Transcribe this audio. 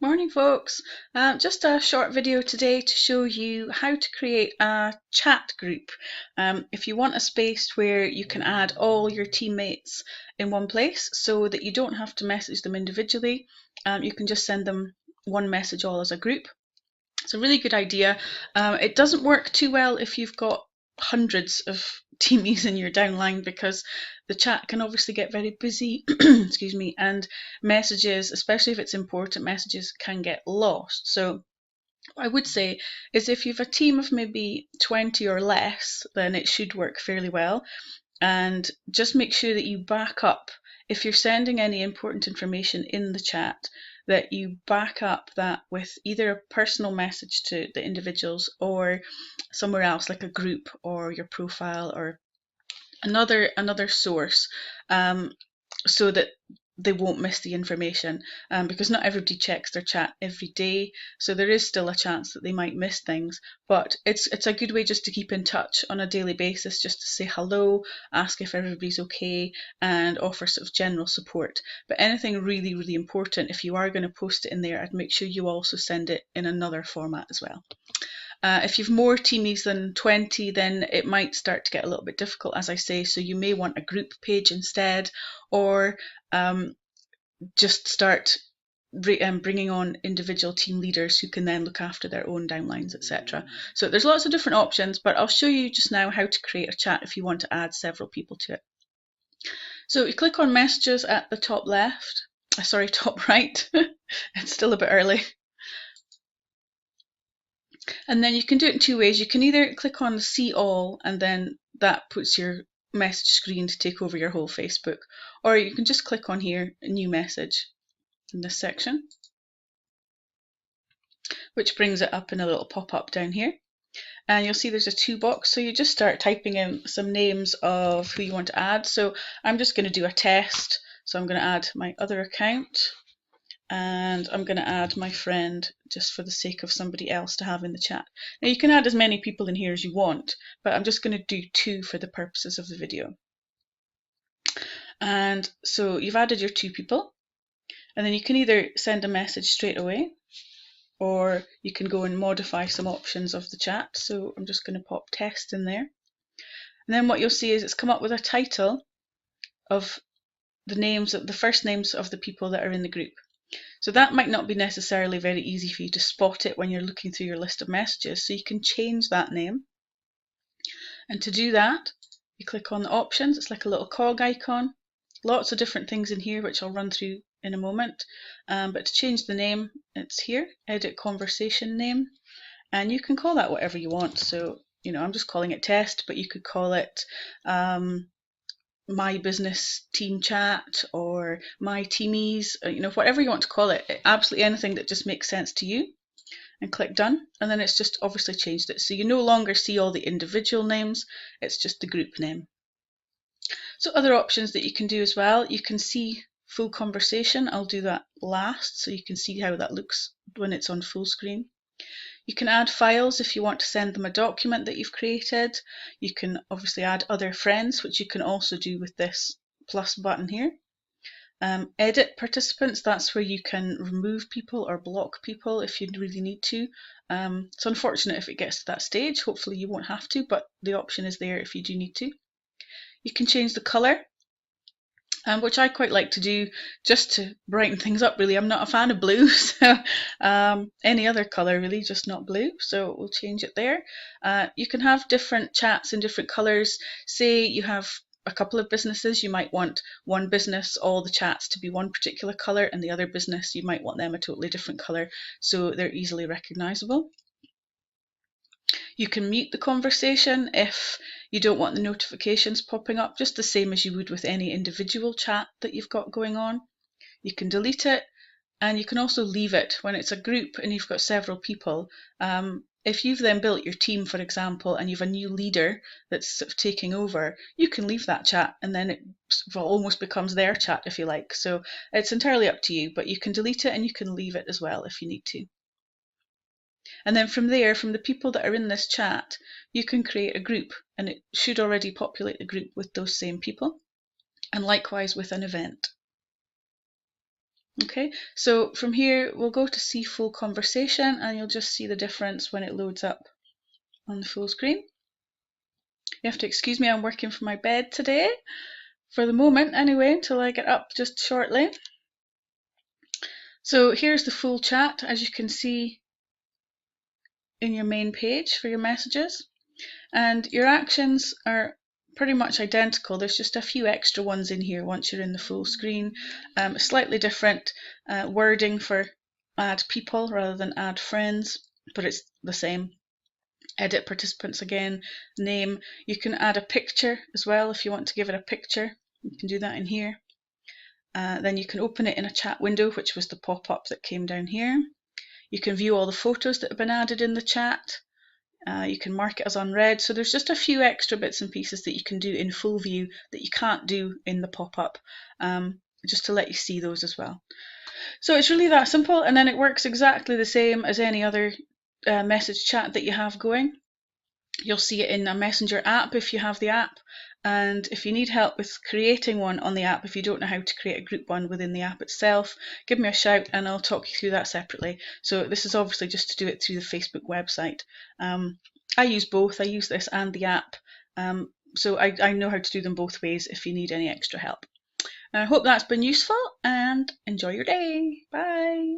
Morning, folks. Just a short video today to show you how to create a chat group. If you want a space where you can add all your teammates in one place so that you don't have to message them individually, you can just send them one message all as a group. It's a really good idea. It doesn't work too well if you've got hundreds of teamies in your downline because the chat can obviously get very busy excuse me, and messages, especially if it's important messages, can get lost. So what I would say is if you've a team of maybe 20 or less, then it should work fairly well. And just make sure that you back up if you're sending any important information in the chat, that you back up that with either a personal message to the individuals or somewhere else like a group or your profile or another source, so that they won't miss the information, because not everybody checks their chat every day, so there is still a chance that they might miss things. But it's a good way just to keep in touch on a daily basis, just to say hello, ask if everybody's okay, and offer sort of general support. But anything really important, if you are going to post it in there, I'd make sure you also send it in another format as well. If you've more teamies than 20, then it might start to get a little bit difficult, as I say, so you may want a group page instead, or just start bringing on individual team leaders who can then look after their own downlines, etc. So there's lots of different options, but I'll show you just now how to create a chat if you want to add several people to it. So you click on messages at the top left, sorry, top right. It's still a bit early. And then you can do it in two ways. You can either click on see all, and then that puts your message screen to take over your whole Facebook, or you can just click on here, a new message in this section, which brings it up in a little pop-up down here. And you'll see there's a to box, so you just start typing in some names of who you want to add. So I'm just going to do a test, so I'm going to add my other account, and I'm going to add my friend just for the sake of somebody else to have in the chat. Now you can add as many people in here as you want, but I'm just going to do 2 for the purposes of the video. And so you've added your 2 people, and then you can either send a message straight away, or you can go and modify some options of the chat. So I'm just going to pop test in there. And then what you'll see is it's come up with a title of the first names of the people that are in the group. So that might not be necessarily very easy for you to spot it when you're looking through your list of messages, so you can change that name. And to do that, you click on the options. It's like a little cog icon. Lots of different things in here, which I'll run through in a moment. But to change the name, it's here, edit conversation name, and you can call that whatever you want. So, I'm just calling it test, but you could call it my business team chat or my teamies, whatever you want to call it, absolutely anything that just makes sense to you. And click done, and then it's just obviously changed it, so you no longer see all the individual names, it's just the group name. So other options that you can do as well, you can see full conversation. I'll do that last so you can see how that looks when it's on full screen. You can add files if you want to send them a document that you've created. You can obviously add other friends, which you can also do with this plus button here. Edit participants, that's where you can remove people or block people if you really need to. It's unfortunate if it gets to that stage. Hopefully you won't have to, but the option is there if you do need to. You can change the colour, which I quite like to do just to brighten things up, really. I'm not a fan of blue, so any other colour really, just not blue, so we'll change it there. You can have different chats in different colours. Say you have a couple of businesses, you might want one business, all the chats to be one particular colour, and the other business, you might want them a totally different colour, so they're easily recognisable. You can mute the conversation if you don't want the notifications popping up, just the same as you would with any individual chat that you've got going on. You can delete it, and you can also leave it when it's a group and you've got several people. If you've then built your team, for example, and you've a new leader that's sort of taking over, you can leave that chat, and then it almost becomes their chat, if you like. So it's entirely up to you, but you can delete it and you can leave it as well if you need to. And then from there, from the people that are in this chat, you can create a group, and it should already populate the group with those same people, and likewise with an event. Okay, so from here we'll go to see full conversation, and you'll just see the difference when it loads up on the full screen. You have to excuse me, I'm working from my bed today, for the moment anyway, until I get up just shortly. So here's the full chat, as you can see in your main page for your messages, and your actions are pretty much identical. There's just a few extra ones in here once you're in the full screen. Slightly different wording for add people rather than add friends, but it's the same. Edit participants again, name. You can add a picture as well if you want to give it a picture. You can do that in here. Then you can open it in a chat window, which was the pop-up that came down here. You can view all the photos that have been added in the chat. You can mark it as unread. So there's just a few extra bits and pieces that you can do in full view that you can't do in the pop-up, just to let you see those as well. So it's really that simple, and then it works exactly the same as any other message chat that you have going. You'll see it in a Messenger app if you have the app, and if you need help with creating one on the app, if you don't know how to create a group one within the app itself, give me a shout and I'll talk you through that separately. So this is obviously just to do it through the Facebook website. I use both. I use this and the app, so I know how to do them both ways if you need any extra help. I hope that's been useful, and enjoy your day. Bye.